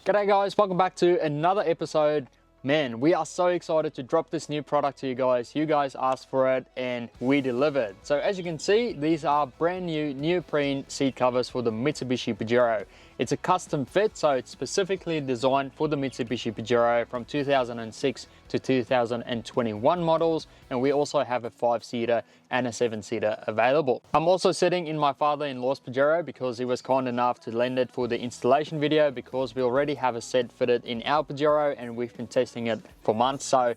G'day guys, welcome back to another episode. Man, we are so excited to drop this new product to you guys. You guys asked for it and we delivered. So as you can see, these are brand new neoprene seat covers for the Mitsubishi Pajero. It's a custom fit, so it's specifically designed for the Mitsubishi Pajero from 2006 to 2021 models, and we also have a 5-seater and a 7-seater available. I'm also sitting in my father-in-law's Pajero because he was kind enough to lend it for the installation video, because we already have a set fitted in our Pajero and we've been testing it for months. So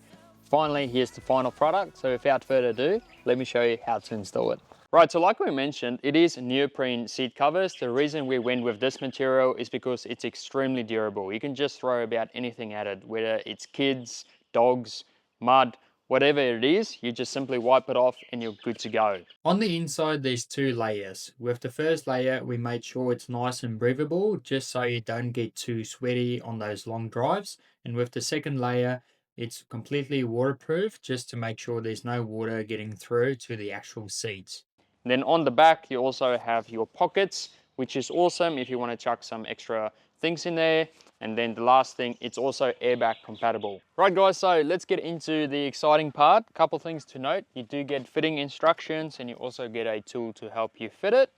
finally, here's the final product. So without further ado, let me show you how to install it. Right, so like we mentioned, it is neoprene seat covers. The reason we went with this material is because it's extremely durable. You can just throw about anything at it, whether it's kids, dogs, mud, whatever it is, you just simply wipe it off and you're good to go. On the inside, there's 2 layers. With the first layer, we made sure it's nice and breathable, just so you don't get too sweaty on those long drives. And with the second layer, it's completely waterproof, just to make sure there's no water getting through to the actual seats. Then on the back, you also have your pockets, which is awesome if you want to chuck some extra things in there. And then the last thing, it's also airbag compatible. Right guys, so let's get into the exciting part. Couple things to note: you do get fitting instructions and you also get a tool to help you fit it.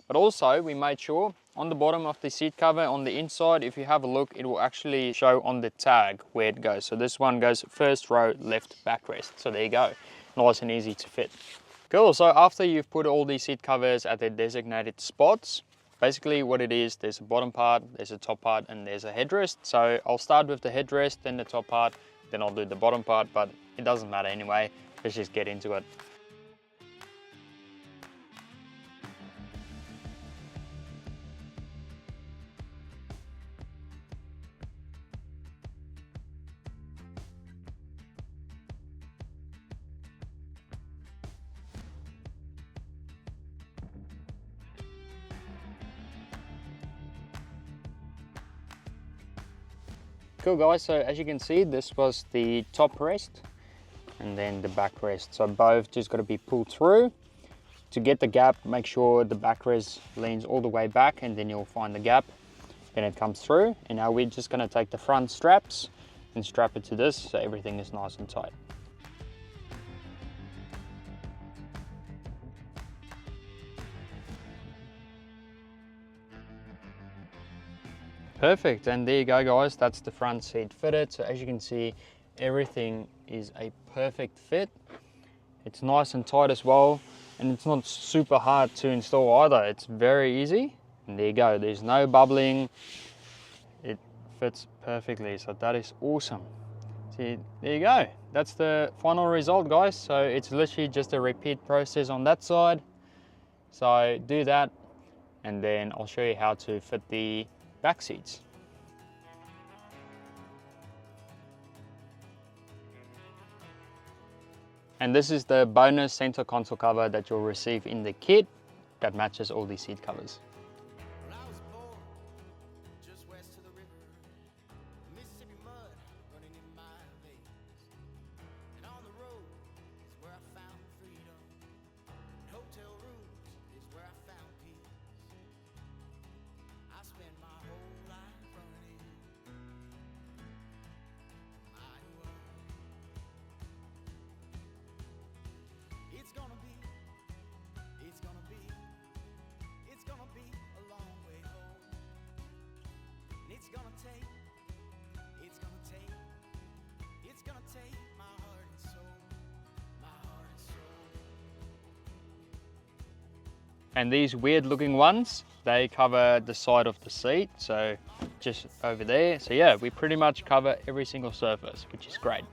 But also we made sure on the bottom of the seat cover, on the inside, if you have a look, it will actually show on the tag where it goes. So this one goes first row left backrest. So there you go, nice and easy to fit. Cool, so after you've put all these seat covers at their designated spots, basically what it is, there's a bottom part, there's a top part, and there's a headrest. So I'll start with the headrest, then the top part, then I'll do the bottom part, but it doesn't matter anyway. Let's just get into it. Cool guys, so as you can see, this was the top rest and then the back rest. So both just got to be pulled through. To get the gap, make sure the backrest leans all the way back, and then you'll find the gap. Then it comes through, and now we're just going to take the front straps and strap it to this so everything is nice and tight. Perfect, and there you go guys, that's the front seat fitted. So as you can see, everything is a perfect fit. It's nice and tight as well, and it's not super hard to install either. It's very easy, and there you go, there's no bubbling. It fits perfectly, so that is awesome. See, there you go, that's the final result guys. So it's literally just a repeat process on that side. So do that, and then I'll show you how to fit the back seats. And this is the bonus center console cover that you'll receive in the kit that matches all these seat covers. And these weird looking ones, they cover the side of the seat, so just over there. So yeah, we pretty much cover every single surface, which is great.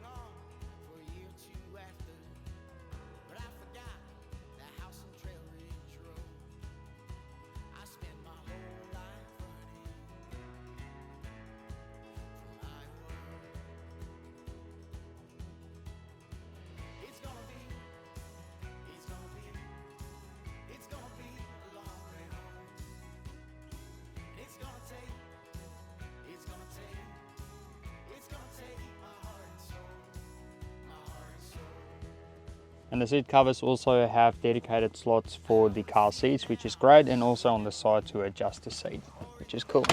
And the seat covers also have dedicated slots for the car seats, which is great, and also on the side to adjust the seat, which is cool.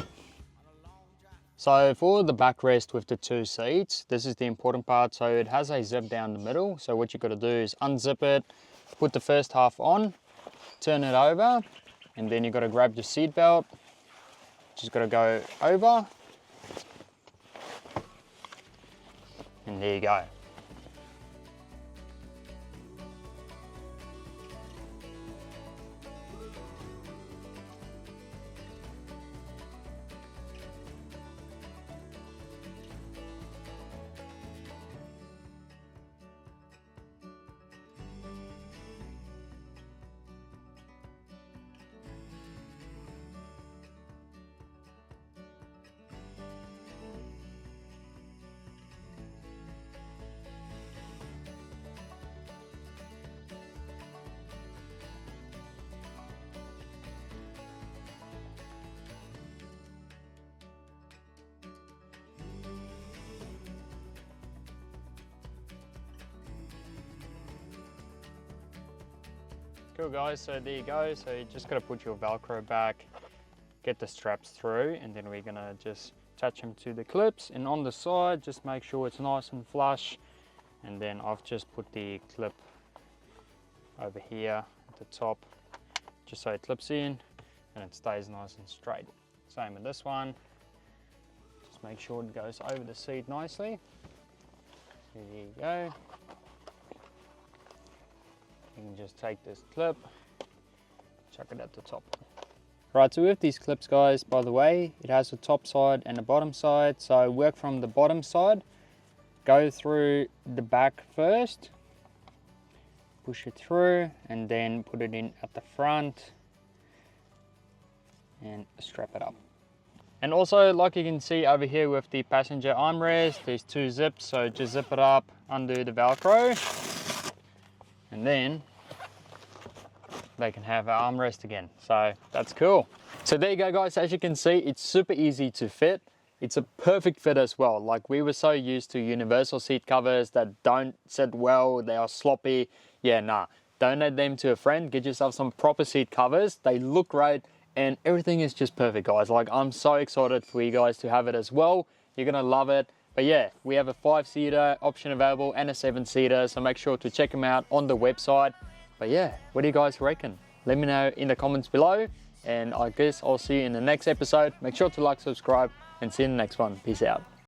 So for the backrest with the 2 seats, this is the important part. So it has a zip down the middle. So what you got to do is unzip it, put the first half on, turn it over, and then you got to grab your seat belt. Just got to go over, and there you go. Cool guys, so there you go. So you just got to put your Velcro back, get the straps through, and then we're going to just attach them to the clips. And on the side, just make sure it's nice and flush. And then I've just put the clip over here at the top, just so it clips in and it stays nice and straight. Same with this one. Just make sure it goes over the seat nicely. There you go. You can just take this clip, chuck it at the top. Right, so with these clips guys, by the way, it has a top side and a bottom side. So work from the bottom side, go through the back first, push it through, and then put it in at the front and strap it up. And also, like you can see over here with the passenger armrest, there's 2 zips, so just zip it up, undo the Velcro, and then they can have an armrest again. So that's cool. So there you go guys, as you can see, it's super easy to fit. It's a perfect fit as well. Like, we were so used to universal seat covers that don't sit well, they are sloppy. Yeah, nah, donate them to a friend, get yourself some proper seat covers. They look great and everything is just perfect guys. Like, I'm so excited for you guys to have it as well. You're gonna love it. But yeah, we have a 5-seater option available and a 7-seater, so make sure to check them out on the website. But yeah, what do you guys reckon? Let me know in the comments below, and I guess I'll see you in the next episode. Make sure to like, subscribe, and see you in the next one. Peace out.